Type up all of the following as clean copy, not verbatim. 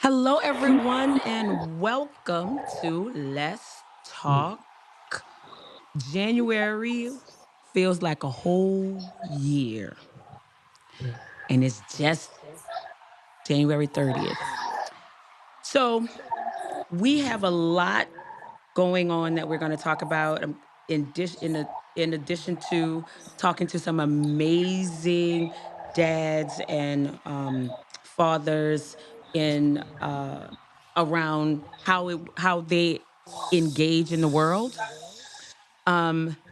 Hello, everyone, and welcome to Let's Talk. January feels like a whole year, and it's just January 30th. So, we have a lot going on that we're going to talk about in addition to talking to some amazing dads and fathers in around how they engage in the world.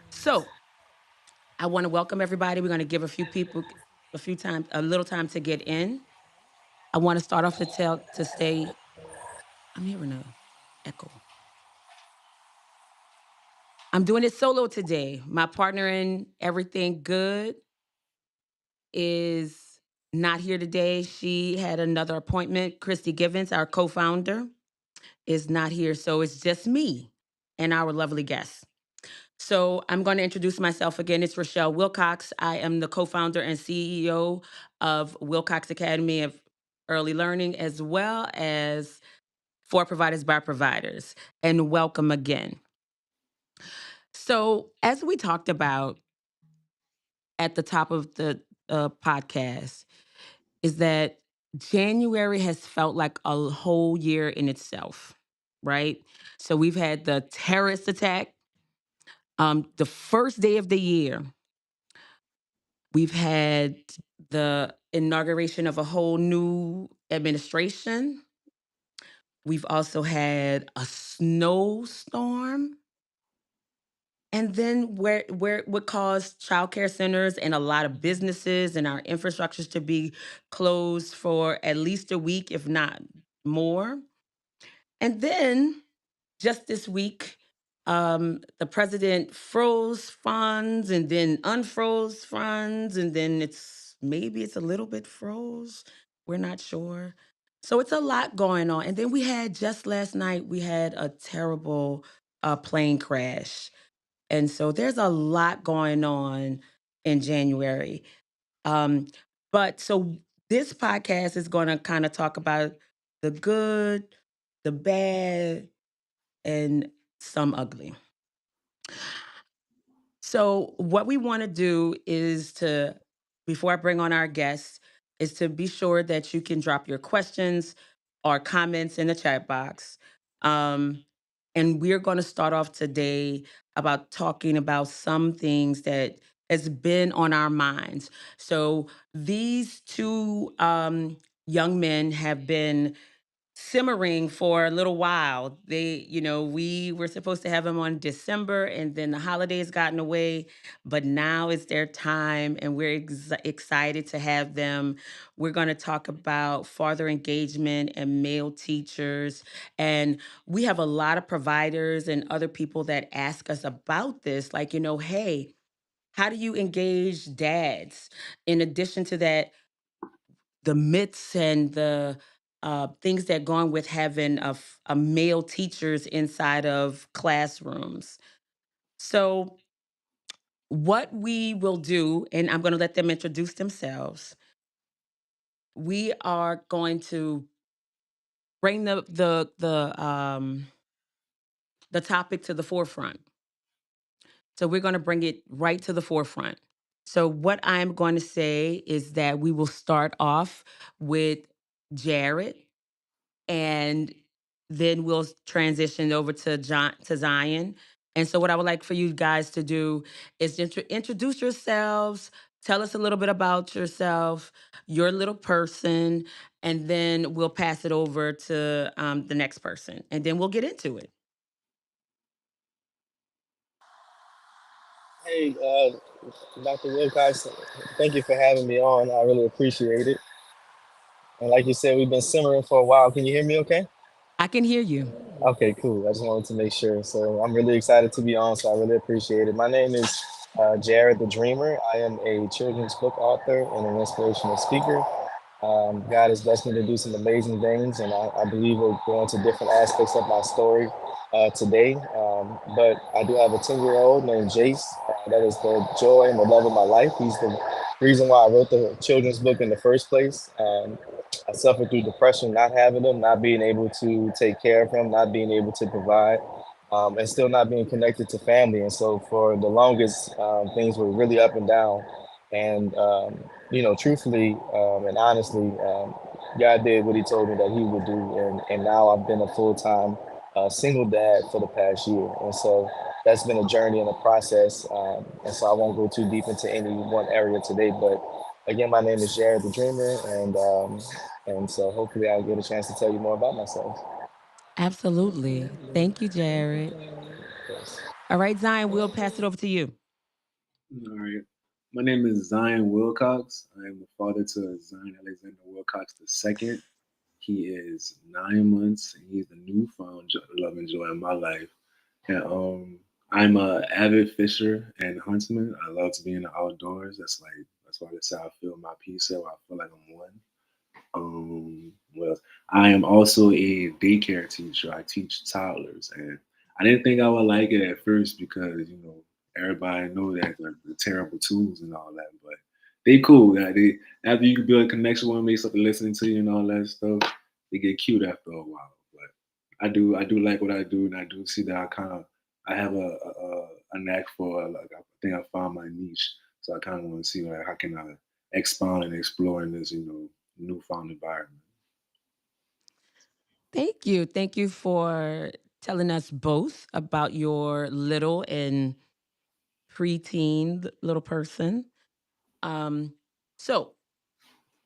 So I want to welcome everybody. We're going to give a few people a little time to get in. I want to start off to stay. I'm hearing a echo. I'm doing it solo today. My partner in everything good is not here today. She had another appointment. Christy Givens, our co-founder, is not here. So it's just me and our lovely guest. So I'm going to introduce myself again. It's Rochelle Wilcox. I am the co-founder and CEO of Wilcox Academy of Early Learning, as well as For Providers by Providers. And welcome again. So as we talked about at the top of the podcast, is that January has felt like a whole year in itself, right? So we've had the terrorist attack, the first day of the year. We've had the inauguration of a whole new administration. We've also had a snowstorm. And then where it would cause childcare centers and a lot of businesses and our infrastructures to be closed for at least a week, if not more. And then just this week, the president froze funds and then unfroze funds, and then it's a little bit froze. We're not sure. So it's a lot going on. And then we had just last night, we had a terrible plane crash. And so there's a lot going on in January. Um, but so this podcast is going to kind of talk about the good, the bad, and some ugly. So what we want to do is to, before I bring on our guests, is to be sure that you can drop your questions or comments in the chat box. Um, and we're going to start off today about talking about some things that has been on our minds. So these two young men have been simmering for a little while. We were supposed to have them on December, and then the holidays gotten away, but now it's their time, and we're excited to have them. We're going to talk about father engagement and male teachers, and we have a lot of providers and other people that ask us about this, like, hey, how do you engage dads? In addition to that, the myths and the things that go on with having a male teachers inside of classrooms. So, what we will do, and I'm going to let them introduce themselves. We are going to bring the topic to the forefront. So we're going to bring it right to the forefront. So what I'm going to say is that we will start off with Jared, and then we'll transition over to Zion. And so, what I would like for you guys to do is introduce yourselves. Tell us a little bit about yourself, your little person, and then we'll pass it over to the next person, and then we'll get into it. Hey, Dr. Wilcox, thank you for having me on. I really appreciate it. And like you said, we've been simmering for a while. Can you hear me okay? I can hear you. Okay, cool. I just wanted to make sure. So I'm really excited to be on, so I really appreciate it. My name is Jared the Dreamer. I am a children's book author and an inspirational speaker. God has blessed me to do some amazing things, and I believe we'll go into different aspects of my story today. But I do have a 10-year-old named Jace. That is the joy and the love of my life. He's the reason why I wrote the children's book in the first place. I suffered through depression, not having them, not being able to take care of him, not being able to provide, and still not being connected to family. And so for the longest, things were really up and down. And truthfully and honestly, God did what He told me that He would do, and now I've been a full time single dad for the past year. And so that's been a journey and a process. And so I won't go too deep into any one area today, but again, my name is Jared the Dreamer, and so hopefully I'll get a chance to tell you more about myself. Absolutely. Thank you, Jared. Yes. All right, Zion, we'll pass it over to you. All right. My name is Zion Wilcox. I am the father to Zion Alexander Wilcox II. He is 9 months and he's the newfound love and joy in my life. And I'm a avid fisher and huntsman. I love to be in the outdoors. That's why that's how I feel my peace. So I feel like I'm one. Well, I am also a daycare teacher. I teach toddlers, and I didn't think I would like it at first because everybody know that they're terrible tools and all that, but they cool. Like they after you build a connection with them, they start listening to you and all that stuff. They get cute after a while. But I do like what I do, and I do see that I have a knack for like I think I found my niche. So I kind of want to see like how can I expound and explore in this newfound environment. Thank you. Thank you for telling us both about your little and preteen little person. Um, so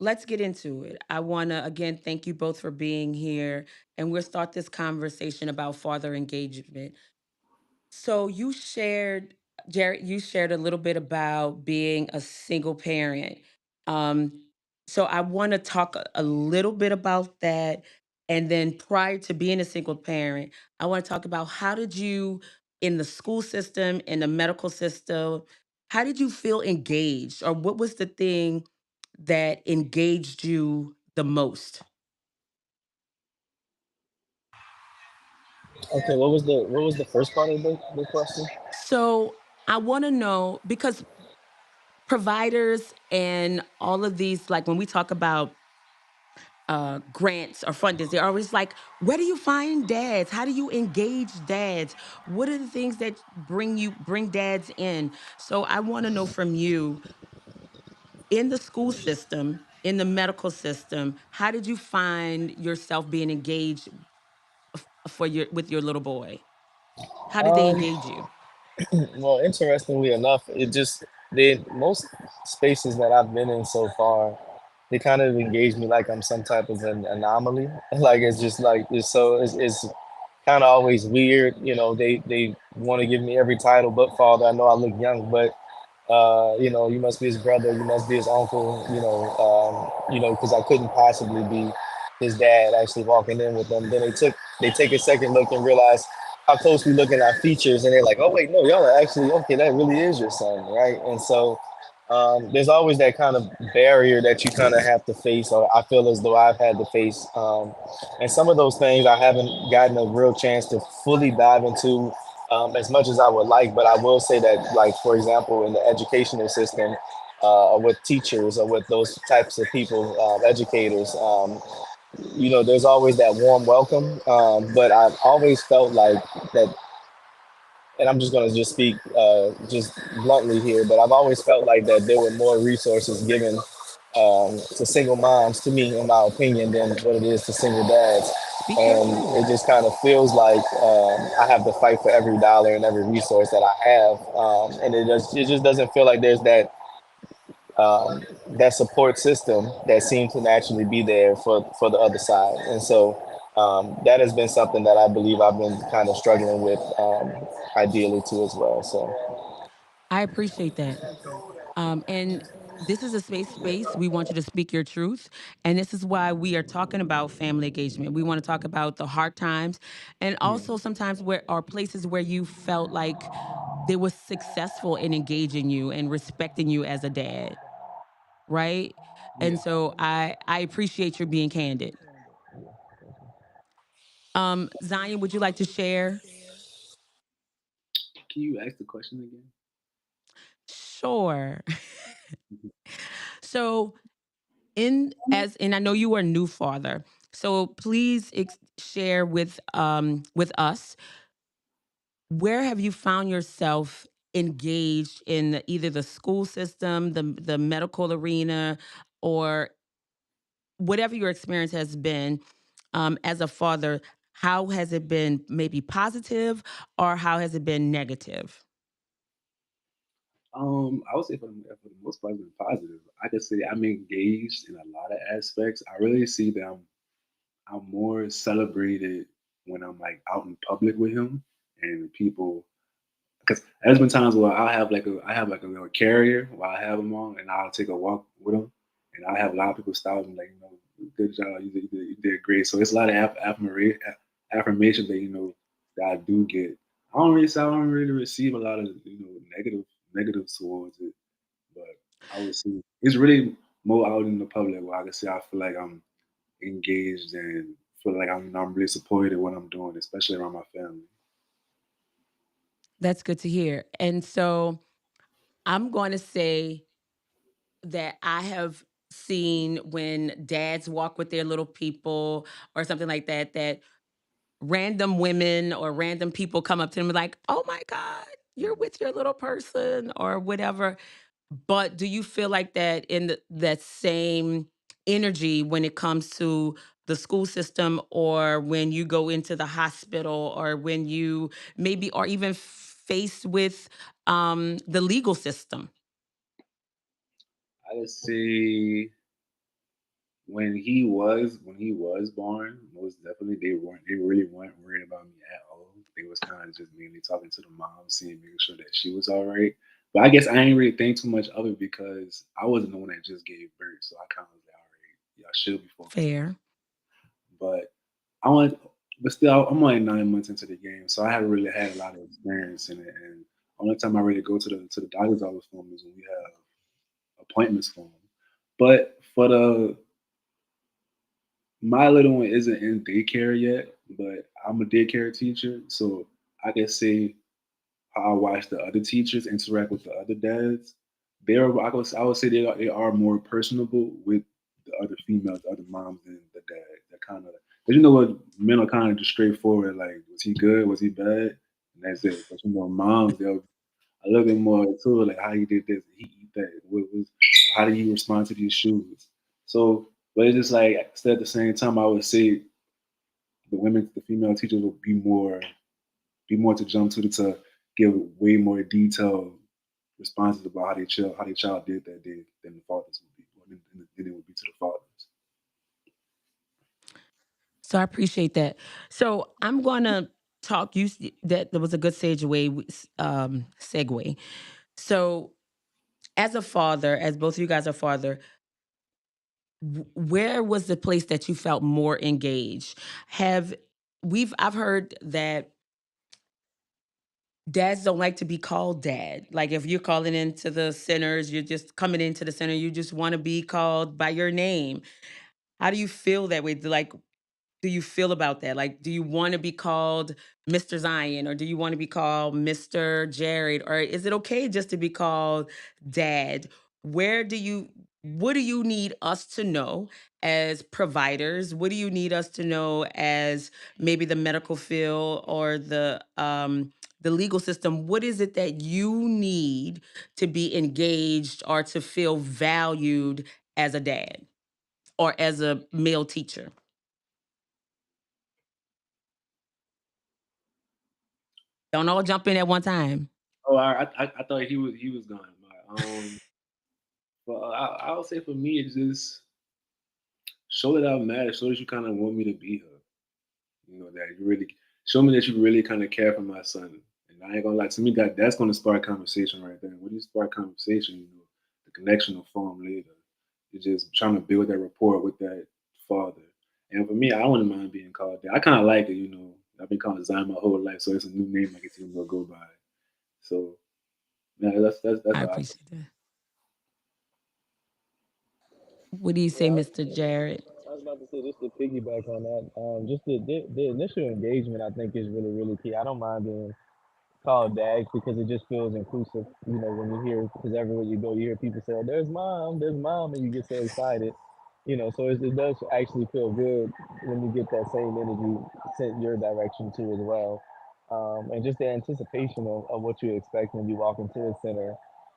let's get into it. I want to again thank you both for being here, and we'll start this conversation about father engagement. So you shared, Jared, you shared a little bit about being a single parent. Um, so I want to talk a little bit about that. And then prior to being a single parent, I want to talk about how did you, in the school system, in the medical system, how did you feel engaged? Or what was the thing that engaged you the most? Okay, what was the first part of the question? So I want to know because providers and all of these, like when we talk about grants or funders, they're always like, where do you find dads? How do you engage dads? What are the things that bring dads in? So I want to know from you, in the school system, in the medical system, how did you find yourself being engaged for your with your little boy? How did they Um, engage you? well, interestingly enough, it just the most spaces that I've been in so far, they kind of engage me like I'm some type of an anomaly. Like it's just like it's kind of always weird. They want to give me every title but father. I know I look young, but you must be his brother, you must be his uncle, because I couldn't possibly be his dad actually walking in with them. Then they take a second look and realize how close we look at our features, and they're like, oh wait, no, y'all are actually okay. That really is your son, right? And so there's always that kind of barrier that you kind of have to face, or I feel as though I've had to face. And some of those things I haven't gotten a real chance to fully dive into as much as I would like. But I will say that, like, for example, in the educational system, or with teachers or with those types of people, educators, there's always that warm welcome. But I've always felt like that, and I'm just going to just speak just bluntly here, but I've always felt like that there were more resources given to single moms, to me, in my opinion, than what it is to single dads. Speak your And truth. it just kind of feels like I have to fight for every dollar and every resource that I have, and it just doesn't feel like there's that support system that seems to naturally be there for the other side. And so that has been something that I believe I've been kind of struggling with, ideally too, as well. So I appreciate that. And this is a space. We want you to speak your truth. And this is why we are talking about family engagement. We want to talk about the hard times and Yeah, also sometimes where are places where you felt like they were successful in engaging you and respecting you as a dad, right? yeah. And so I appreciate your being candid. Zion, would you like to share? Can you ask the question Sure. So and I know you are a new father, so please share with us, where have you found yourself engaged in either the school system, the medical arena, or whatever your experience has been as a father? How has it been, maybe positive, or how has it been negative? I would say for the most part, it's been positive. I could say I'm engaged in a lot of aspects. I really see that I'm more celebrated when I'm like out in public with him and people. Because there's been times where I have like a little carrier while I have him on, and I'll take a walk with him, and I have a lot of people stop me like, good job, you did great. So it's a lot of affirmation that that I do get. I don't really receive a lot of negative towards it, but I would say it's really more out in the public where I can say I feel like I'm engaged and feel like I'm really supported in what I'm doing, especially around my family. That's good to hear. And so I'm going to say that I have seen when dads walk with their little people or something like that, that random women or random people come up to them like, "Oh my God, you're with your little person," or whatever. But do you feel like that in that same energy when it comes to the school system, or when you go into the hospital, or when you maybe are even faced with the legal system? I would say when he was born, most definitely they really weren't worried about me at all. They was kind of just mainly talking to the mom, seeing making sure that she was all right. But I guess I ain't really think too much of it because I wasn't the one that just gave birth, so I kind of was like, all right, y'all should be focusing on. Fair. But I want, but still, I'm only 9 months into the game, so I haven't really had a lot of experience in it. And only time I really go to the doctor's office for them is when we have appointments for them. But for the my little one isn't in daycare yet, but I'm a daycare teacher, so I can say how I watch the other teachers interact with the other dads. I would say they are more personable with the other females, the other moms than the dad. That kind of, because what, men are kind of just straightforward. Like, was he good? Was he bad? And that's it. But moms, they'll a little bit more to it, like how he did this, he eat that. How did he respond to these shoes? So, but it's just like still at the same time, I would say the female teachers would be more to jump to give way more detailed responses about how their child did that day than the fathers would be, or than it would be to the fathers. So I appreciate that. So I'm going to talk. That there was a good segue. So as a father, as both of you guys are father, where was the place that you felt more engaged? Have I've heard that dads don't like to be called dad. Like if you're calling into the centers, you're just coming into the center, you just want to be called by your name. How do you feel that way? Like, do you feel about that? Like, do you want to be called Mr. Zion, or do you want to be called Mr. Jared, or is it okay just to be called dad? Where do you, what do you need us to know as providers? What do you need us to know as maybe the medical field or the legal system? What is it that you need to be engaged or to feel valued as a dad or as a male teacher? Don't all jump in at one time. Oh, I thought he was gone. But I would say for me, it's just show that I'm mad. Show that you kind of want me to be here. That you really show me that you really kind of care for my son. And I ain't gonna lie, to me that's gonna spark conversation right there. When you spark conversation, the connection will form later. You're just trying to build that rapport with that father. And for me, I wouldn't mind being called that. I kind of like it. I've been called Zion my whole life, so it's a new name I get to go by. So yeah, that's I how I feel. appreciate that. What do you Yeah, say, Mr. Jared? I was about to say just to piggyback on that. Just the initial engagement, I think, is really really key. I don't mind being called dads because it just feels inclusive. When you hear, because everywhere you go, you hear people say, "Oh, there's mom," and you get so excited. So it does actually feel good when you get that same energy sent your direction too as well. And just the anticipation of what you expect when you walk into a center,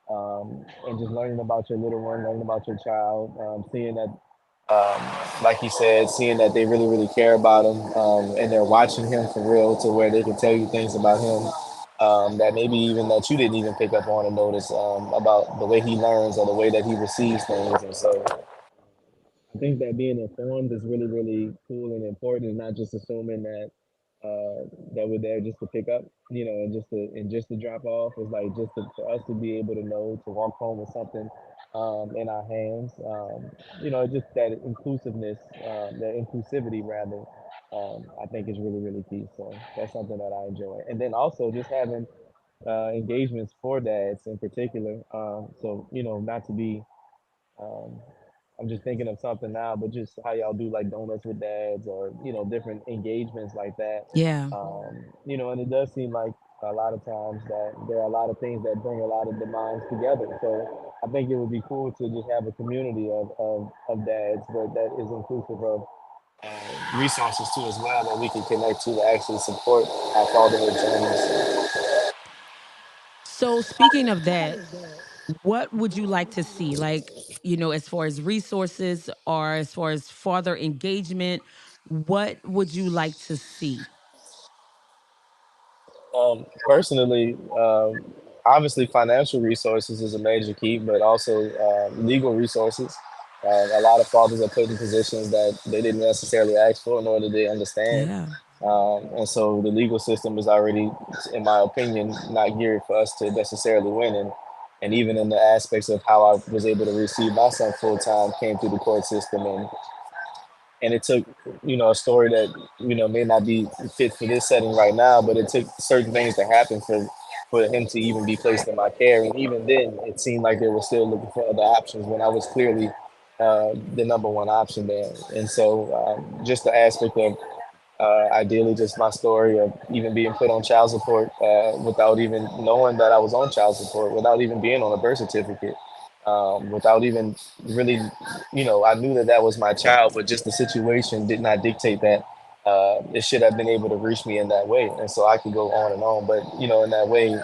and just learning about your little one, learning about your child, seeing that, like you said, seeing that they really, really care about him, and they're watching him for real to where they can tell you things about him, that maybe even that you didn't even pick up on and notice, about the way he learns or the way that he receives things. And so I think that being informed is really, really cool and important, and not just assuming that we're there just to pick up, and just to drop off. It's like just for us to be able to know to walk home with something, in our hands. Just that inclusiveness, that inclusivity rather. I think is really, really key. So that's something that I enjoy, and then also just having engagements for dads in particular. So not to be um, I'm just thinking of something now, but just how y'all do like donuts with dads or different engagements like that. Yeah. And it does seem like a lot of times that there are a lot of things that bring a lot of the minds together. So I think it would be cool to just have a community of dads, but that is inclusive of resources too as well that we can connect to actually support our fatherhood journeys. So speaking of that, what would you like to see? Like, as far as resources or as far as father engagement, what would you like to see? Personally, obviously, financial resources is a major key, but also legal resources. A lot of fathers are put in positions that they didn't necessarily ask for, nor did they understand. Yeah. And so the legal system is already, in my opinion, not geared for us to necessarily win. And even in the aspects of how I was able to receive my son full time came through the court system. And it took a story that may not be fit for this setting right now, but it took certain things to happen for him to even be placed in my care. And even then it seemed like they were still looking for other options when I was clearly the number one option there. And so just the aspect of ideally just my story of even being put on child support, without even knowing that I was on child support, without even being on a birth certificate, without even really, I knew that that was my child, but just the situation did not dictate that it should have been able to reach me in that way. And so I could go on and on, but in that way,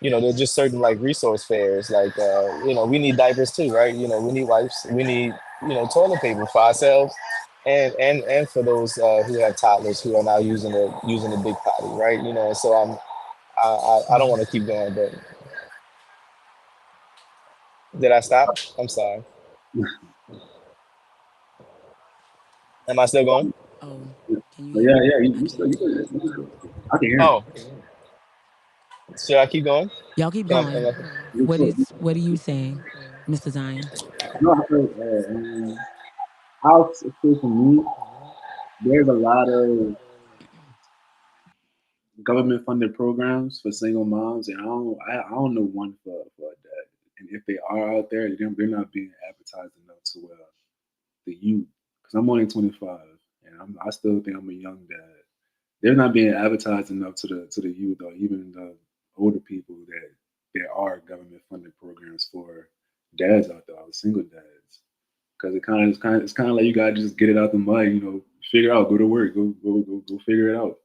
there's just certain like resource fairs, like we need diapers too, right? We need wipes, we need toilet paper for ourselves, and for those who have toddlers who are now using the big potty, right? And so I don't Yeah. want to keep going, but did I stop? I'm sorry. Am I still going? Oh, can you But hear yeah, me? yeah, I can't. I can hear him. Oh, should I keep going? Y'all keep Can I, going. am I- You cool. What are you saying, Mr. Zion? No, I heard, I'll say for me, there's a lot of government funded programs for single moms, and I don't know one for that. And if they are out there, they're not being advertised enough to the youth. Because I'm only 25, and I still think I'm a young dad. They're not being advertised enough to the youth or even the older people that there are government funded programs for dads out there, or single dads. Because it's kind of like you gotta just get it out the mud, figure out, go to work, go figure it out.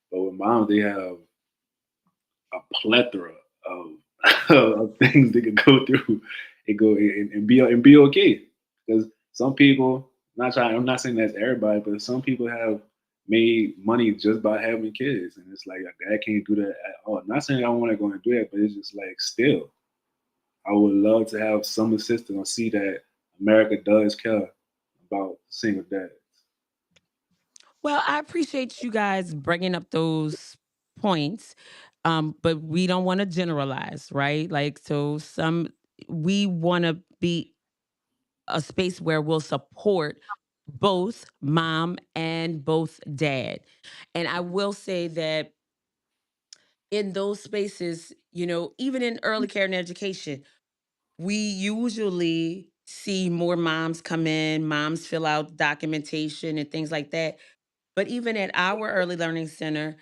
But with moms, they have a plethora of of things they can go through and go and be okay. Because some people, I'm not saying that's everybody, but some people have made money just by having kids, and it's like I can't do that at all. I'm not saying I want to go and do that, but it's just like still, I would love to have some assistance or see that America does care about single dads. Well, I appreciate you guys bringing up those points, but we don't want to generalize, right? Like, so we want to be a space where we'll support both mom and both dad. And I will say that in those spaces, even in early care and education, we usually see more moms come in, moms fill out documentation and things like that. But even at our early learning center,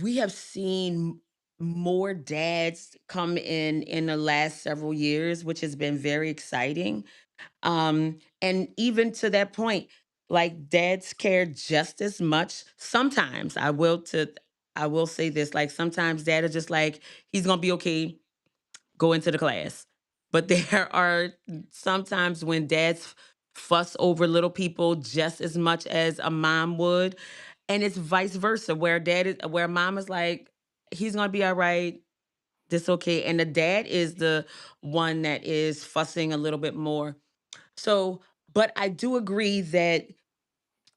we have seen more dads come in the last several years, which has been very exciting. And even to that point, like dads care just as much. Sometimes I will say this, like sometimes dad is just like, he's gonna be okay, go into the class. But there are sometimes when dads fuss over little people just as much as a mom would. And it's vice versa, where mom is like, he's gonna be all right. This okay. And the dad is the one that is fussing a little bit more. So, but I do agree that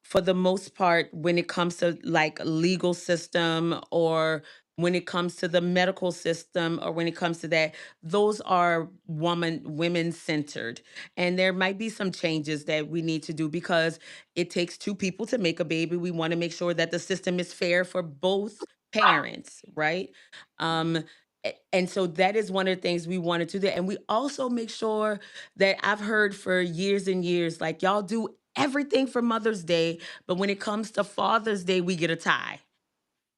for the most part, when it comes to like legal system, or when it comes to the medical system, or when it comes to that, those are women centered. And there might be some changes that we need to do, because it takes two people to make a baby. We want to make sure that the system is fair for both parents, right? And so that is one of the things we wanted to do. And we also make sure that, I've heard for years and years, like, y'all do everything for Mother's Day, but when it comes to Father's Day, we get a tie,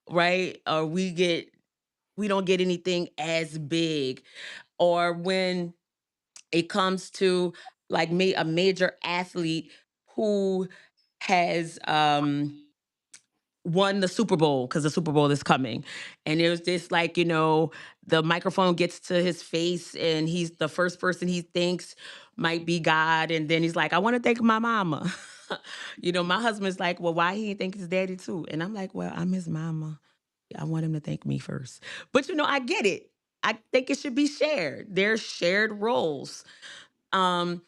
right? Or we don't get anything as big. Or when it comes to like me, a major athlete who has won the Super Bowl, because the Super Bowl is coming. And it was just like, the microphone gets to his face and he's the first person he thinks might be God. And then he's like, I want to thank my mama. My husband's like, well, why he didn't thank his daddy too? And I'm like, well, I'm his mama. I want him to thank me first. But I get it. I think it should be shared. There's shared roles. Um,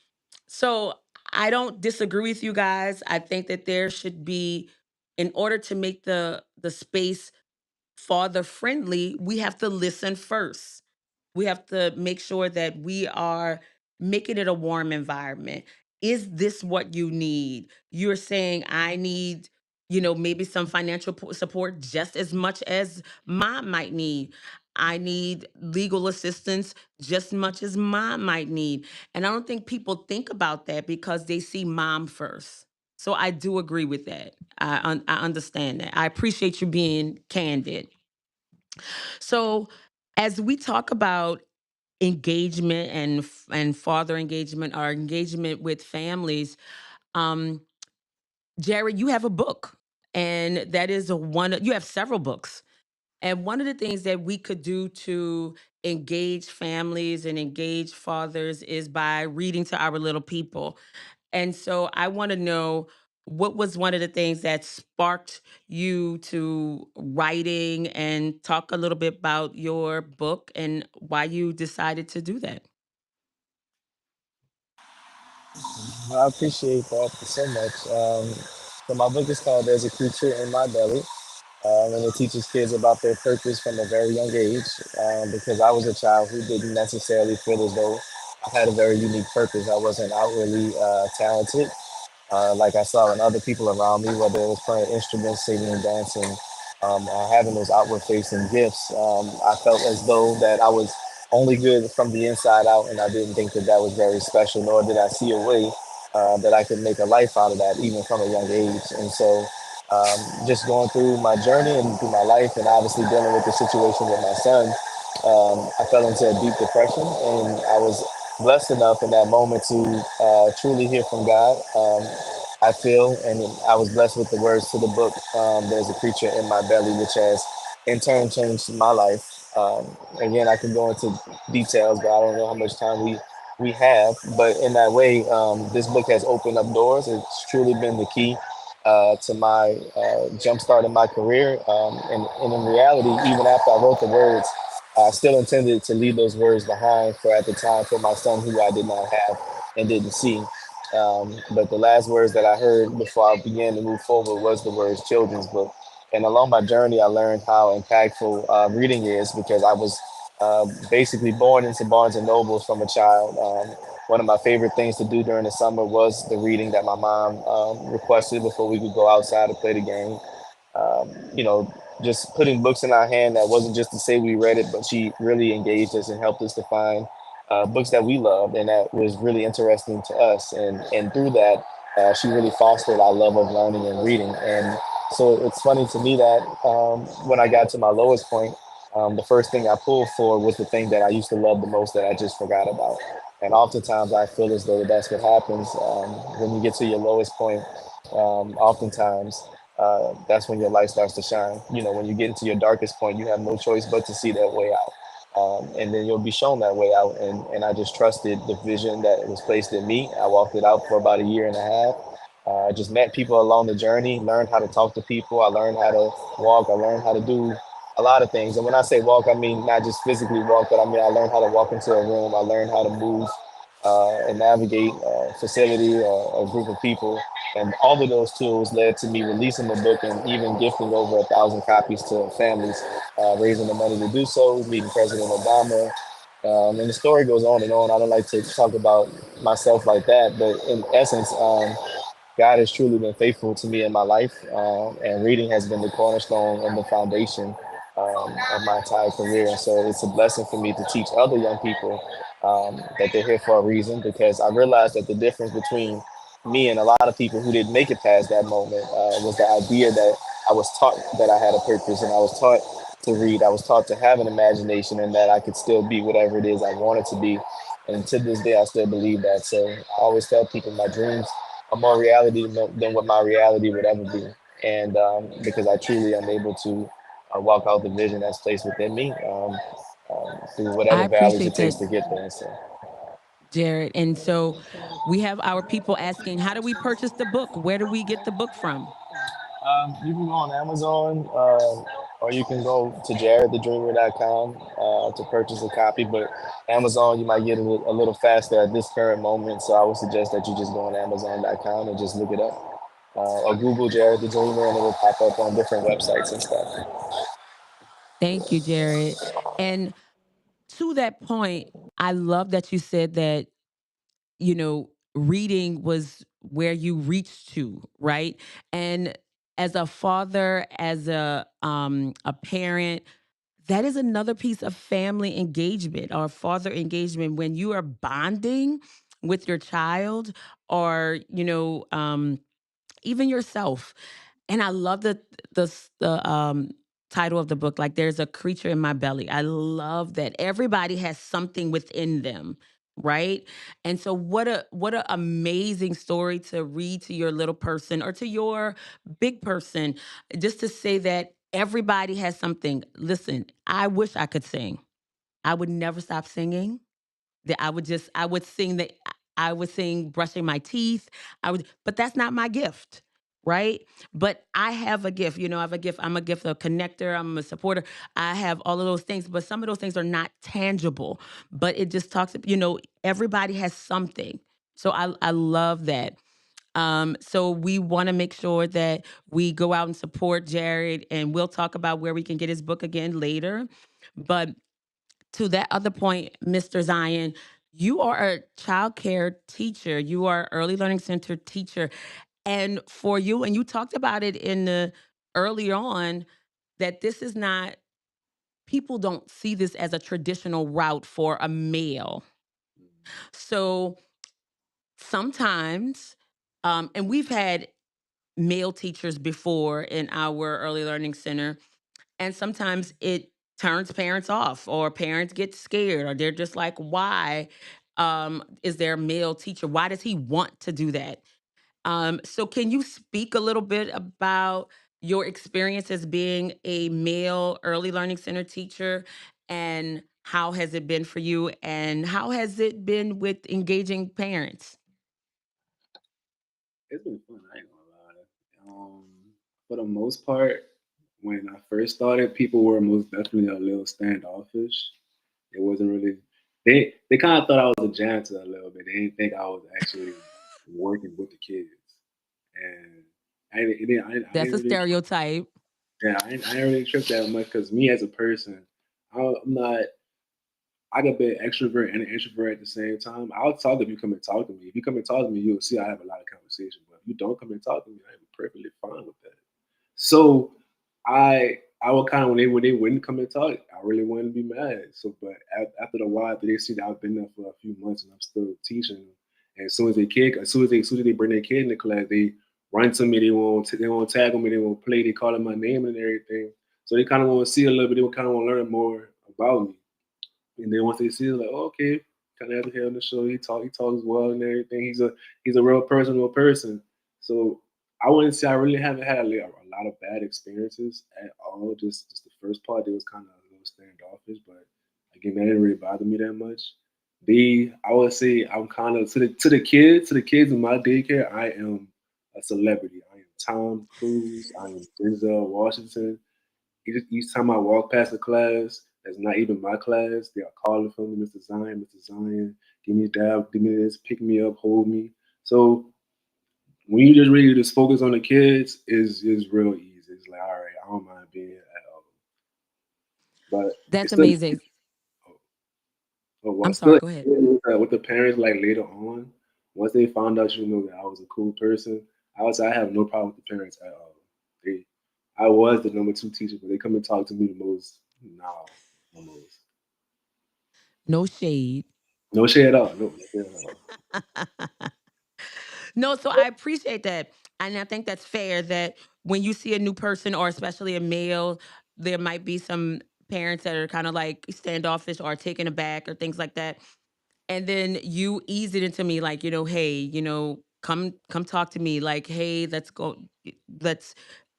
so I don't disagree with you guys. I think that there should be, in order to make the space father friendly, we have to listen first. We have to make sure that we are making it a warm environment. Is this what you need? You're saying, I need, maybe some financial support just as much as mom might need. I need legal assistance just as much as mom might need. And I don't think people think about that because they see mom first. So I do agree with that. I understand that. I appreciate you being candid. So, as we talk about engagement and father engagement, or engagement with families, um, Jared, you have a book, and that is you have several books. And one of the things that we could do to engage families and engage fathers is by reading to our little people. And so I want to know, what was one of the things that sparked you to writing, and talk a little bit about your book and why you decided to do that. I appreciate that so much. So my book is called "There's a Creature in My Belly," and it teaches kids about their purpose from a very young age. Because I was a child who didn't necessarily feel as though I had a very unique purpose. I wasn't outwardly talented, like I saw in other people around me, whether it was playing instruments, singing, dancing, having those outward facing gifts. I felt as though that I was only good from the inside out, and I didn't think that that was very special, nor did I see a way that I could make a life out of that, even from a young age. And so, just going through my journey and through my life, and obviously dealing with the situation with my son, I fell into a deep depression, and I was blessed enough in that moment to truly hear from God. I feel, and I was blessed with the words to the book. There's a creature in my belly, which has in turn changed my life. Again, I can go into details, but I don't know how much time we have. But in that way, this book has opened up doors. It's truly been the key to my jump start in my career. And in reality, even after I wrote the words, I still intended to leave those words behind for at the time for my son, who I did not have and didn't see. But the last words that I heard before I began to move forward was the words "children's book." And along my journey, I learned how impactful reading is, because I was basically born into Barnes and Nobles from a child. One of my favorite things to do during the summer was the reading that my mom requested before we could go outside to play the game. You know, just putting books in our hand that wasn't just to say we read it, but she really engaged us and helped us to find books that we loved and that was really interesting to us. And through that, she really fostered our love of learning and reading. And so it's funny to me that when I got to my lowest point, the first thing I pulled for was the thing that I used to love the most that I just forgot about. And oftentimes I feel as though that's what happens when you get to your lowest point. Oftentimes that's when your light starts to shine. You know, when you get into your darkest point, you have no choice but to see that way out. And then you'll be shown that way out. And I just trusted the vision that was placed in me. I walked it out for about a year and a half. I just met people along the journey, learned how to talk to people. I learned how to walk. I learned how to do a lot of things. And when I say walk, I mean not just physically walk, but I mean I learned how to walk into a room. I learned how to move and navigate a facility or a group of people. And all of those tools led to me releasing the book and even gifting over 1,000 copies to families, raising the money to do so, meeting President Obama. And the story goes on and on. I don't like to talk about myself like that, but in essence, God has truly been faithful to me in my life, and reading has been the cornerstone and the foundation of my entire career. And so it's a blessing for me to teach other young people that they're here for a reason, because I realized that the difference between me and a lot of people who didn't make it past that moment was the idea that I was taught that I had a purpose, and I was taught to read. I was taught to have an imagination, and that I could still be whatever it is I wanted to be. And to this day, I still believe that. So I always tell people my dreams are more reality than what my reality would ever be. And because I truly am able to walk out the vision that's placed within me through I whatever valleys it appreciate takes that, to get there. So Jared. And so we have our people asking, how do we purchase the book? Where do we get the book from? you can go on Amazon, or you can go to jaredthedreamer.com to purchase a copy. But Amazon, you might get it a little faster at this current moment. So I would suggest that you just go on Amazon.com and just look it up. Or Google Jared the Dreamer, and it will pop up on different websites and stuff. Thank you, Jared. And to that point, I love that you said that, reading was where you reached to, right? And as a father, as a parent, that is another piece of family engagement or father engagement when you are bonding with your child or, even yourself. And I love the title of the book, like "There's a Creature in My Belly." I love that everybody has something within them, right? And so, what a amazing story to read to your little person or to your big person, just to say that everybody has something. Listen, I wish I could sing. I would never stop singing. That I would sing brushing my teeth. But that's not my gift, right? But I have a gift. I have a gift. I'm a gift of connector. I'm a supporter. I have all of those things, but some of those things are not tangible. But it just talks, everybody has something. So I love that. So we want to make sure that we go out and support Jared, and we'll talk about where we can get his book again later. But to that other point, Mr. Zion, you are a child care teacher. You are early learning center teacher. And for you, and you talked about it in the early on, that this is not, people don't see this as a traditional route for a male. So sometimes, and we've had male teachers before in our early learning center, and sometimes it turns parents off, or parents get scared, or they're just like, why is there a male teacher? Why does he want to do that? So can you speak a little bit about your experience as being a male early learning center teacher, and how has it been for you, and how has it been with engaging parents? It's been fun. I ain't gonna lie. For the most part, when I first started, people were most definitely a little standoffish. It wasn't really. They kind of thought I was a janitor a little bit. They didn't think I was actually working with the kids, and I That's didn't a really. stereotype. Yeah, I didn't really trip that much because me as a person, I'm not. I can be an extrovert and an introvert at the same time. I'll talk if you come and talk to me. If you come and talk to me, you'll see I have a lot of conversation. But if you don't come and talk to me, I'm perfectly fine with that. So I would kind of when they wouldn't come and talk, I really wanted to be mad. So, but after a while, after they see that I've been there for a few months and I'm still teaching them, and as soon as they bring their kid in the class, they run to me. They won't tag on me. They won't play. They calling my name and everything. So they kind of want to see a little bit. They kind of want to learn more about me. And then once they see it, like, oh, okay, kind of have him on the show. He talks well and everything. He's a real personal person. So I wouldn't say I really haven't had like, a lot of bad experiences at all. Just the first part, it was kind of a little standoffish, but again, that didn't really bother me that much. I would say I'm kind of to the kids in my daycare. I am a celebrity. I am Tom Cruise. I am Denzel Washington. Each time I walk past a class that's not even my class, they are calling for me, Mr. Zion, Mr. Zion, give me a dab, give me this, pick me up, hold me. So when you just really just focus on the kids, is real easy. It's like, all right, I don't mind being at all. But That's it's still amazing. but what I'm still sorry, go ahead. with the parents like later on, once they found out you know that I was a cool person, I would say I have no problem with the parents at all. They I was the number two teacher, but they come and talk to me the most now, almost. No shade. No shade at all. No shade at all. No, so I appreciate that. And I think that's fair that when you see a new person or especially a male, there might be some parents that are kind of like standoffish or taken aback or things like that. And then you ease it into me like, hey, come talk to me like, hey, let's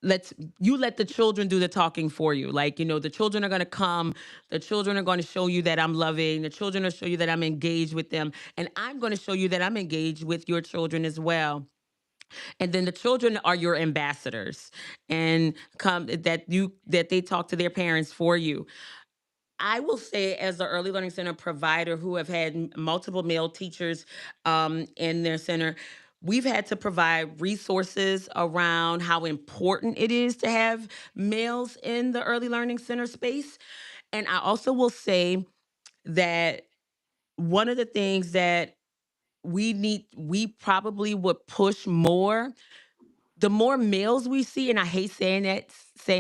let's you let the children do the talking for you. Like, the children are going to come, the children are going to show you that I'm loving, the children will show you that I'm engaged with them, and I'm going to show you that I'm engaged with your children as well. And then the children are your ambassadors, and come that they talk to their parents for you. I will say, as an early learning center provider who have had multiple male teachers in their center, we've had to provide resources around how important it is to have males in the early learning center space. And I also will say that one of the things that we probably would push more, the more males we see, and I hate saying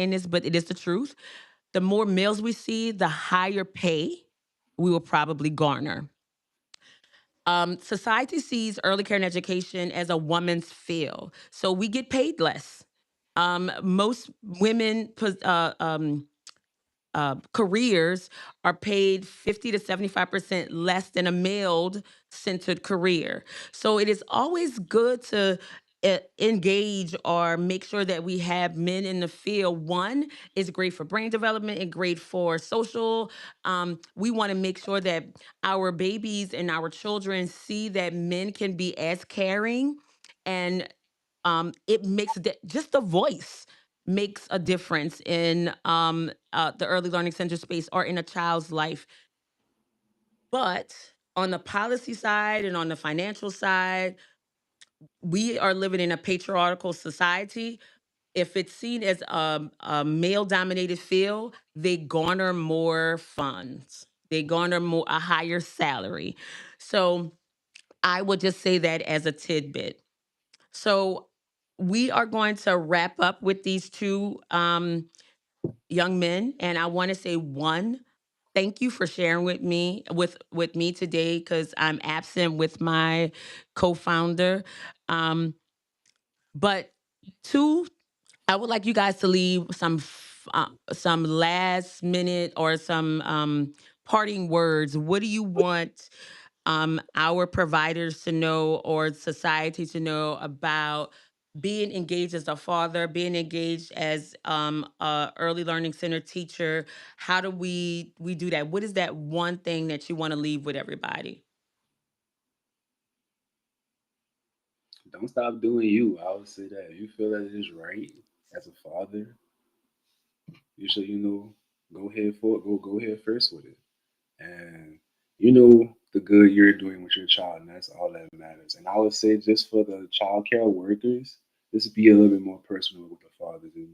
this, but it is the truth. The more males we see, the higher pay we will probably garner. Society sees early care and education as a woman's field, so we get paid less. Most women careers are paid 50 to 75% less than a male centered career. So it is always good to engage or make sure that we have men in the field. One is great for brain development and great for social. We want to make sure that our babies and our children see that men can be as caring, and it makes just the voice makes a difference in the early learning center space or in a child's life. But on the policy side and on the financial side, we are living in a patriarchal society. If it's seen as a male dominated field, they garner more funds, they garner a higher salary. So I would just say that as a tidbit. So we are going to wrap up with these two young men, and I want to say one, thank you for sharing with me today because I'm absent with my co-founder. Um, but two, I would like you guys to leave some last minute or some parting words. What do you want our providers to know or society to know about being engaged as a father, being engaged as a early learning center teacher? How do we do that? What is that one thing that you want to leave with everybody? Don't stop doing you. I would say that if you feel that it is right as a father, you should, go ahead for it. Go ahead first with it. And you know the good you're doing with your child, and that's all that matters. And I would say just for the child care workers, just be a little bit more personal with the fathers and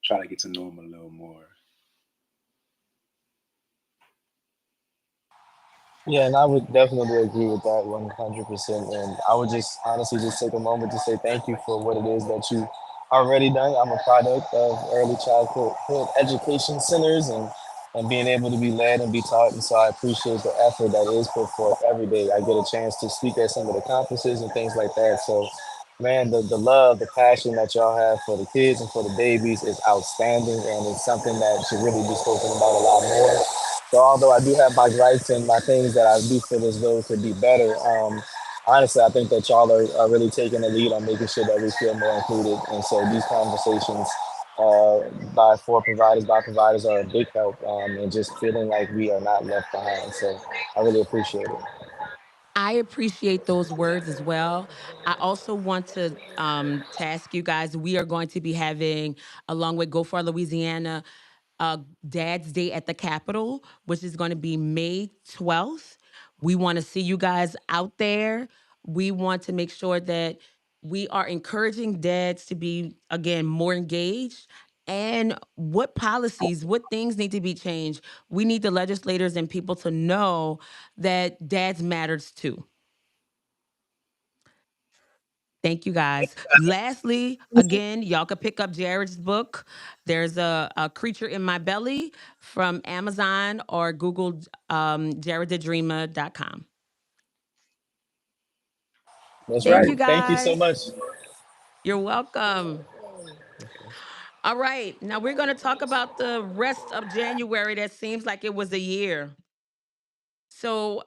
try to get to know them a little more. Yeah, and I would definitely agree with that 100%. And I would just honestly just take a moment to say thank you for what it is that you already done. I'm a product of early childhood education centers and being able to be led and be taught. And so I appreciate the effort that is put forth every day. I get a chance to speak at some of the conferences and things like that. So, man, the love, the passion that y'all have for the kids and for the babies is outstanding. And it's something that should really be spoken about a lot more. So although I do have my gripes and my things that I do feel as though could be better, honestly, I think that y'all are really taking the lead on making sure that we feel more included. And so these conversations uh, by providers are a big help, and just feeling like we are not left behind. So I really appreciate it. I appreciate those words as well. I also want to task you guys. We are going to be having, along with Go for Louisiana, uh, Dad's Day at the Capitol, which is going to be May 12th. We want to see you guys out there. We want to make sure that we are encouraging dads to be, again, more engaged. And what policies, what things need to be changed? We need the legislators and people to know that dads matters too. Thank you guys. Lastly, again, y'all could pick up Jared's book. There's a Creature in My Belly from Amazon or Google jaredthedreamer.com. That's Thank right. you Thank you so guys. much. You're welcome. All right. Now we're going to talk about the rest of January that seems like it was a year. So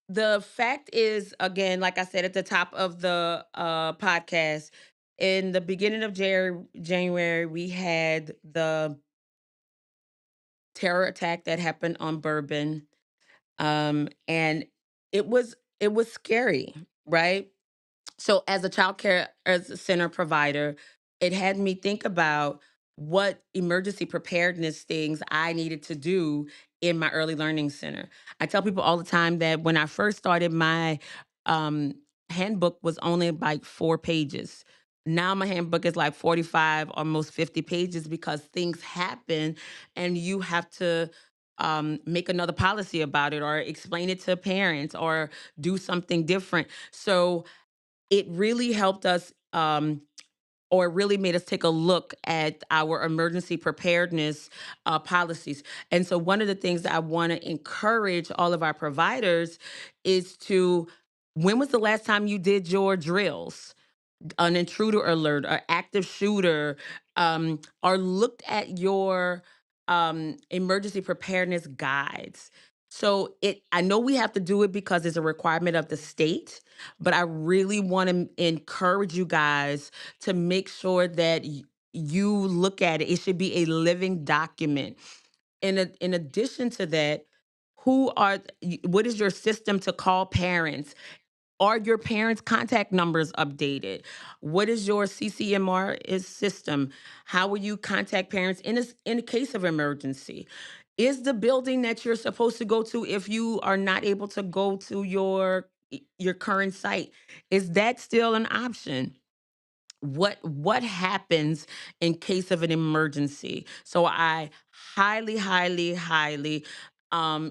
the fact is, again, like I said at the top of the podcast, in the beginning of January, we had the terror attack that happened on Bourbon, and it was scary, right? So as a child care as a center provider, it had me think about what emergency preparedness things I needed to do in my early learning center. I tell people all the time that when I first started, my um, handbook was only like 4 pages. Now my handbook is like 45, almost 50 pages because things happen and you have to make another policy about it or explain it to parents or do something different. So it really helped us or it really made us take a look at our emergency preparedness policies. And so one of the things that I want to encourage all of our providers is to, when was the last time you did your drills? An intruder alert, or active shooter, or looked at your emergency preparedness guides. So I know we have to do it because it's a requirement of the state, but I really want to encourage you guys to make sure that you look at it. It should be a living document. In addition to that, what is your system to call parents? Are your parents' contact numbers updated? What is your CCMR system? How will you contact parents in a case of emergency? Is the building that you're supposed to go to, if you are not able to go to your current site, is that still an option? What happens in case of an emergency? So I highly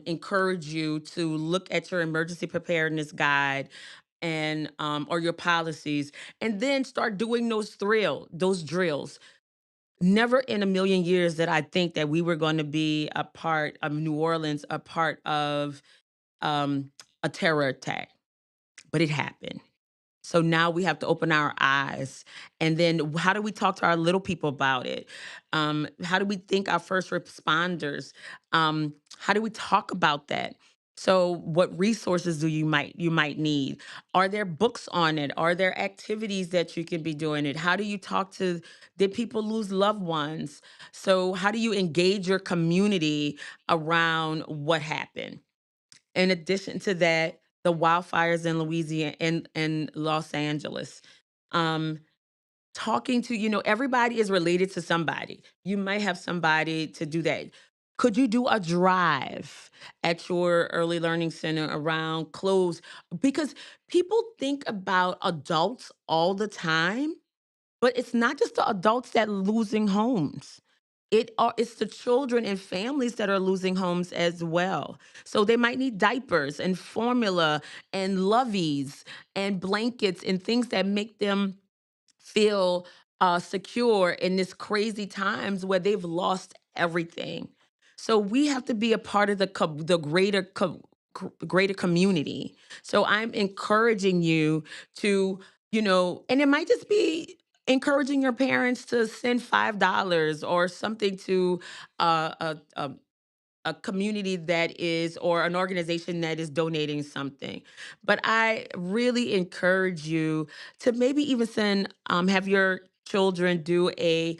encourage you to look at your emergency preparedness guide and or your policies, and then start doing those drills. Never in a million years did I think that we were going to be a part of New Orleans, a part of um, a terror attack, but it happened. So now we have to open our eyes. And then how do we talk to our little people about it? How do we think our first responders? How do we talk about that? So what resources do you might need? Are there books on it? Are there activities that you can be doing it? How do you talk to, did people lose loved ones? So how do you engage your community around what happened? In addition to that, the wildfires in Louisiana and Los Angeles. Um, Talking to, everybody is related to somebody. You might have somebody to do that. Could you do a drive at your early learning center around clothes? Because people think about adults all the time, but it's not just the adults that are losing homes. It's the children and families that are losing homes as well. So they might need diapers and formula and loveys and blankets and things that make them feel secure in this crazy times where they've lost everything. So we have to be a part of the greater community. So I'm encouraging you to, and it might just be encouraging your parents to send $5 or something to a community that is, or an organization that is donating something. But I really encourage you to maybe even send, have your children do a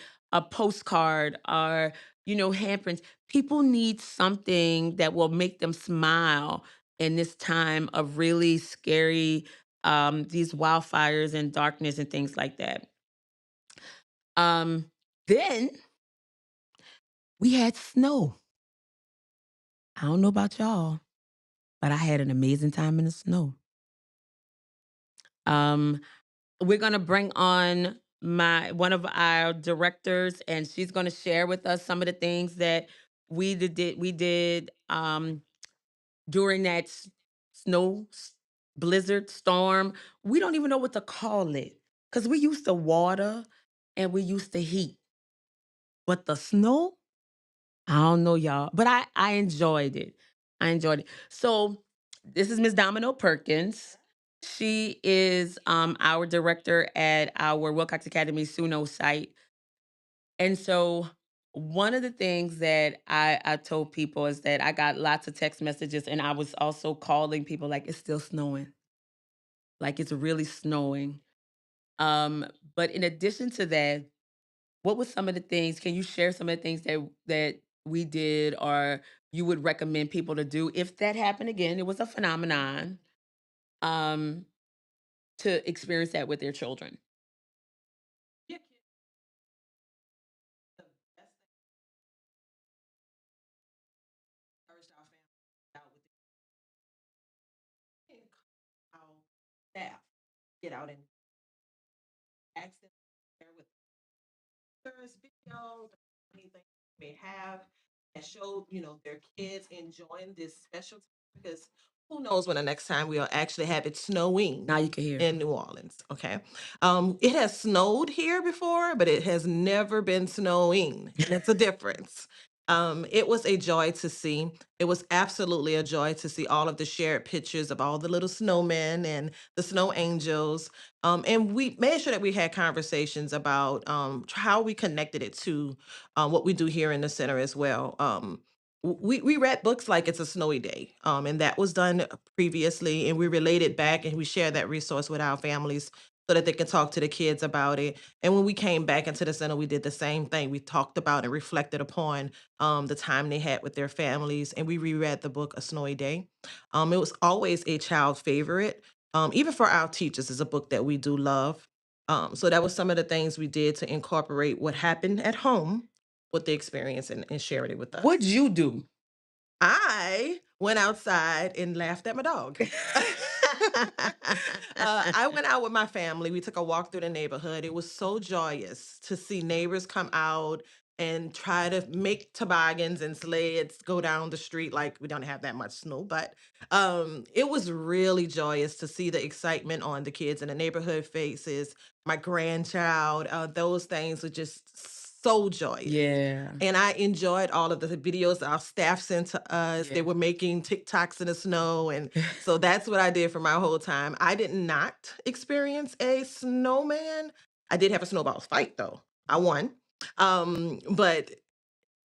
postcard, or, handprints. People need something that will make them smile in this time of really scary, these wildfires and darkness and things like that. Um, then we had snow. I don't know about y'all, but I had an amazing time in the snow. Um, we're gonna bring on my one of our directors, and she's gonna share with us some of the things that we did during that snow blizzard storm. We don't even know what to call it because we used to water and we used to heat, but the snow, I don't know, y'all, but I enjoyed it. I enjoyed it. So this is Miss Domino Perkins. She is our director at our Wilcox Academy Suno site. And so one of the things that I told people is that I got lots of text messages, and I was also calling people like it's still snowing. Like it's really snowing. Um, but in addition to that, what were some of the things? Can you share some of the things that we did, or you would recommend people to do if that happened again? It was a phenomenon, um, to experience that with their children. Yeah, the best thing encouraged our family out with the our staff get out and ask them to share with pictures, videos, anything they may have that showed, their kids enjoying this special time, because who knows when the next time we'll actually have it snowing Now you can hear. in New Orleans. Okay. It has snowed here before, but it has never been snowing. And it's a difference. It was a joy to see. It was absolutely a joy to see all of the shared pictures of all the little snowmen and the snow angels. And we made sure that we had conversations about how we connected it to what we do here in the center as well. We read books like It's a Snowy Day, and that was done previously, and we related back and we shared that resource with our families so that they can talk to the kids about it. And when we came back into the center, we did the same thing. We talked about and reflected upon the time they had with their families, and we reread the book A Snowy Day. It was always a child favorite. Even for our teachers, is a book that we do love. So that was some of the things we did to incorporate what happened at home with the experience and sharing it with us. What'd you do? I went outside and laughed at my dog. I went out with my family. We took a walk through the neighborhood. It was so joyous to see neighbors come out and try to make toboggans and sleds go down the street. Like, we don't have that much snow, but it was really joyous to see the excitement on the kids in the neighborhood faces. My grandchild, those things were just so joyous. Yeah. And I enjoyed all of the videos our staff sent to us. Yeah. They were making TikToks in the snow. And so that's what I did for my whole time. I did not experience a snowman. I did have a snowball fight though. I won. But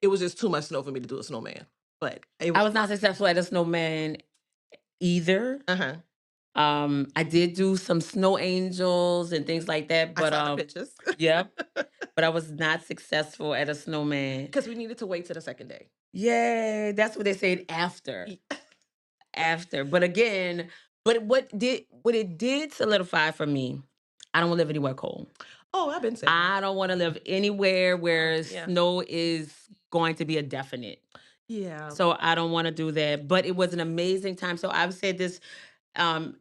it was just too much snow for me to do a snowman. But it I was was not successful at a snowman either. uh-huh. I did do some snow angels and things like that, I but saw the pictures. yep, but I was not successful at a snowman. Because we needed to wait till the second day. Yay, that's what they said after. Ye- After. But again, but what it did solidify for me, I don't want to live anywhere cold. Oh, I've been saying that. I don't want to live anywhere where Yeah. snow is going to be a definite. Yeah, So I don't want to do that. But it was an amazing time. So I've said this. Um,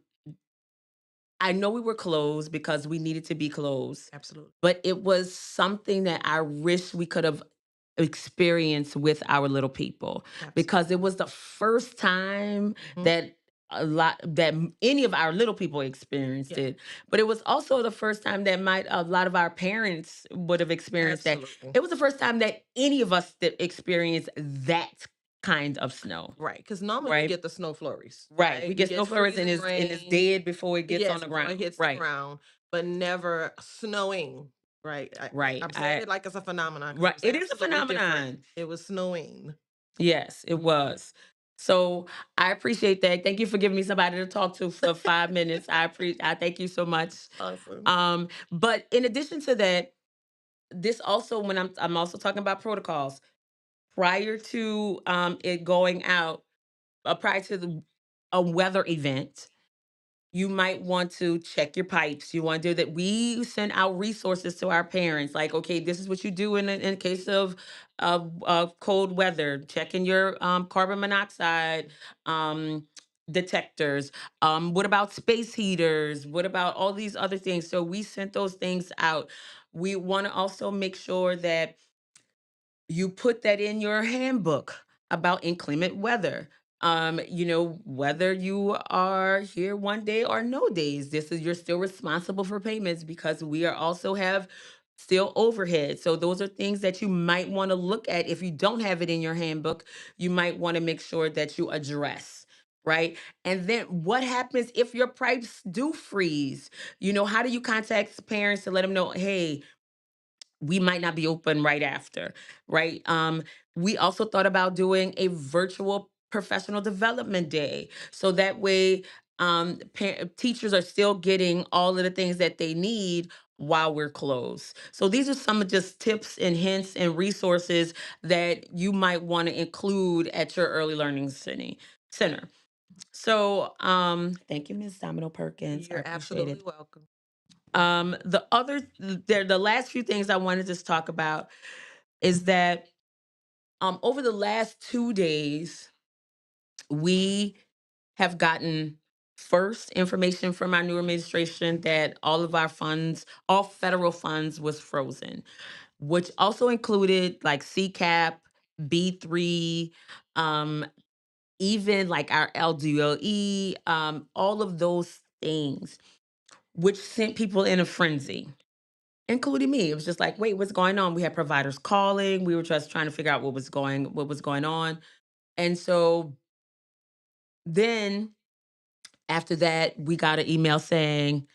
I know we were closed because we needed to be closed, absolutely. but it was something that I wish we could have experienced with our little people, because it was the first time Mhm. that any of our little people experienced Yeah. it. But it was also the first time that might a lot of our parents would have experienced that. Absolutely. It was the first time that any of us that experienced that kind of snow. Right, because normally we Right. get the snow flurries. Right. We get snow flurries and it's freezing rain. dead before it gets Yes, on the before it ground. hits the Right. ground, but never snowing. Right. Right. I'm saying it like it's a phenomenon 'cause Right. was It is a absolutely different. phenomenon. It was snowing. Yes, it was. So I appreciate that. Thank you for giving me somebody to talk to for 5 minutes. I thank you so much. Awesome. But in addition to that, this also when I'm also talking about protocols prior to it going out, prior to a weather event. You might want to check your pipes. You want to do that. We send out resources to our parents, like, okay, this is what you do in case of cold weather. Checking your carbon monoxide detectors. What about space heaters? What about all these other things? So we sent those things out. We want to also make sure that you put that in your handbook about inclement weather. Whether you are here one day or no days, this is you're still responsible for payments because we are also have still overhead. So those are things that you might want to look at. If you don't have it in your handbook, you might want to make sure that you address. Right. And then what happens if your pipes do freeze? How do you contact parents to let them know, hey, we might not be open right after, right? We also thought about doing a virtual professional development day. So that way, teachers are still getting all of the things that they need while we're closed. So these are some of just tips and hints and resources that you might want to include at your early learning center. So thank you, Ms. Domino Perkins. I You're appreciate absolutely it. welcome. The last few things I wanted to just talk about is that over the last 2 days, we have gotten first information from our new administration that all of our funds, all federal funds, was frozen, which also included like CCAP, B3, um, even like our LDOE, all of those things, which sent people in a frenzy, including me. It was just like, wait, what's going on? We had providers calling. We were just trying to figure out what was going on. And so then after that, we got an email saying,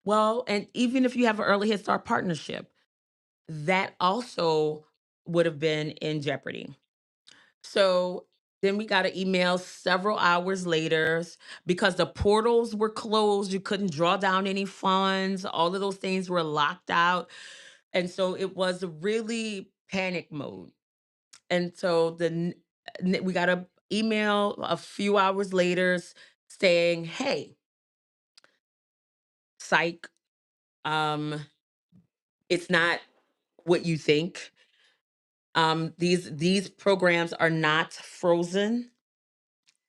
well, and even if you have an early Head Start partnership, that also would have been in jeopardy. So then we got an email several hours later because the portals were closed. You couldn't draw down any funds. All of those things were locked out. And so it was really panic mode. And so we got a email a few hours later saying, "Hey, psych, um, it's not what you think. These programs are not frozen,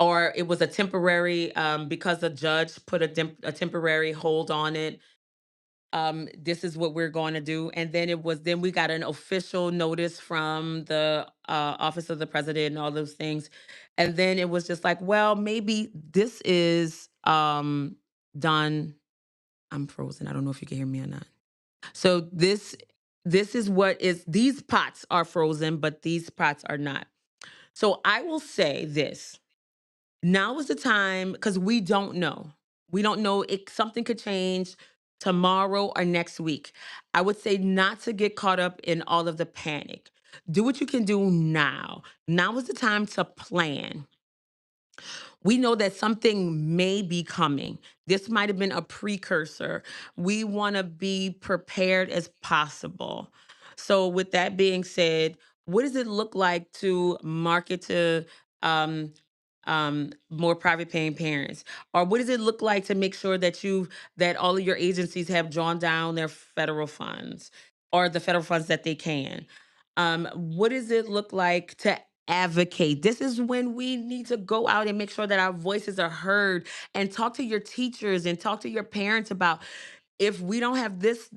or it was a temporary because the judge put a temporary hold on it. This is what we're going to do." And then we got an official notice from the office of the president and all those things. And then it was just like, well, maybe this is done. I'm frozen. I don't know if you can hear me or not. So this is what is these pots are frozen, but these pots are not. So I will say this. Now is the time because we don't know. We don't know if something could change tomorrow or next week. I would say not to get caught up in all of the panic. Do what you can do now. Now is the time to plan. We know that something may be coming. This might have been a precursor. We want to be prepared as possible. So, with that being said, what does it look like to market to um, more private paying parents, or what does it look like to make sure that all of your agencies have drawn down their federal funds or the federal funds that they can? What does it look like to advocate? This is when we need to go out and make sure that our voices are heard and talk to your teachers and talk to your parents about if we don't have this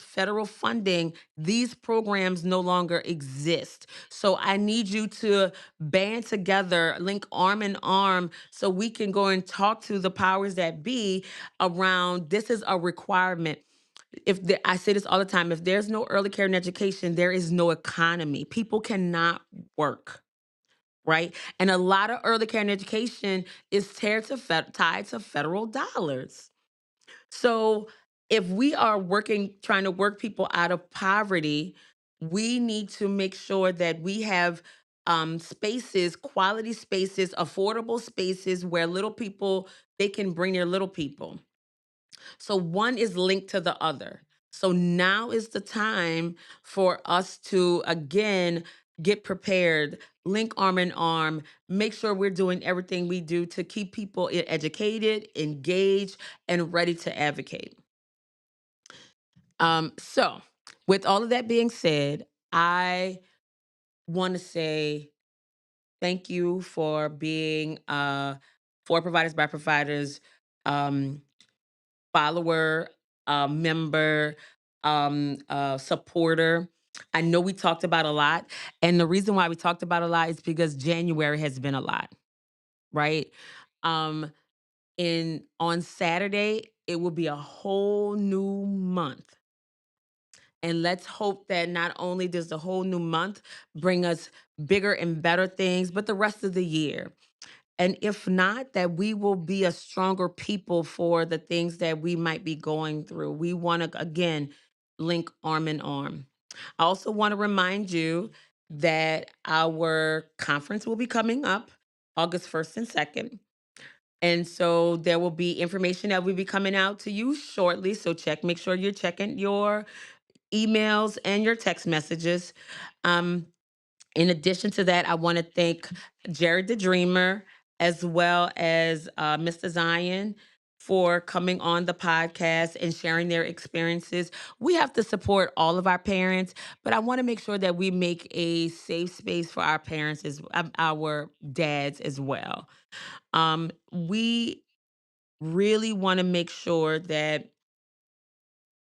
federal funding, these programs no longer exist. So I need you to band together, link arm in arm, so we can go and talk to the powers that be around this is a requirement. I say this all the time, if there's no early care and education, there is no economy. People cannot work. Right. And a lot of early care and education is tied to federal dollars. So if we are trying to work people out of poverty, we need to make sure that we have spaces, quality spaces, affordable spaces where little people, they can bring their little people. So one is linked to the other. So now is the time for us to again get prepared, link arm in arm, make sure we're doing everything we do to keep people educated, engaged, and ready to advocate. So with all of that being said, I want to say thank you for being for Providers by Providers um, follower, member, supporter. I know we talked about a lot. And the reason why we talked about a lot is because January has been a lot, right? Um, in on Saturday, it will be a whole new month. And let's hope that not only does the whole new month bring us bigger and better things, but the rest of the year. And if not, that we will be a stronger people for the things that we might be going through. We want to, again, link arm in arm. I also want to remind you that our conference will be coming up August 1st and 2nd. And so there will be information that will be coming out to you shortly. So make sure you're checking your emails and your text messages. Um, in addition to that, I want to thank Jared the Dreamer as well as Mr. Zion for coming on the podcast and sharing their experiences. We have to support all of our parents, but I want to make sure that we make a safe space for our parents as our dads as well. We really want to make sure that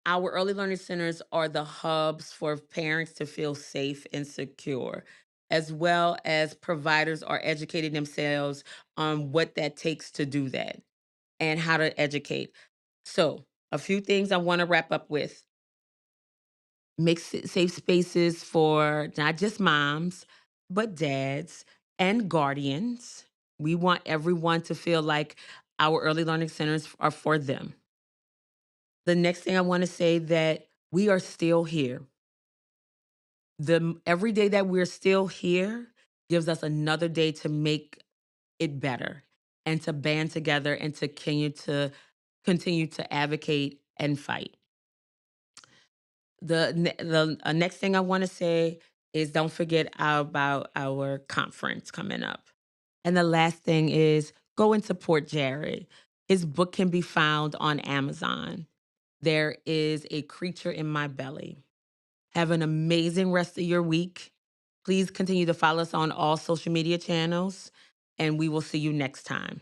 our early learning centers are the hubs for parents to feel safe and secure, as well as providers are educating themselves on what that takes to do that and how to educate. So, a few things I want to wrap up with: make safe spaces for not just moms, but dads and guardians. We want everyone to feel like our early learning centers are for them. The next thing I want to say that we are still here. Every day that we're still here gives us another day to make it better and to band together and to continue to advocate and fight. The next thing I want to say is don't forget about our conference coming up. And the last thing is go and support Jared. His book can be found on Amazon. There is a creature in my belly. Have an amazing rest of your week. Please continue to follow us on all social media channels, and we will see you next time.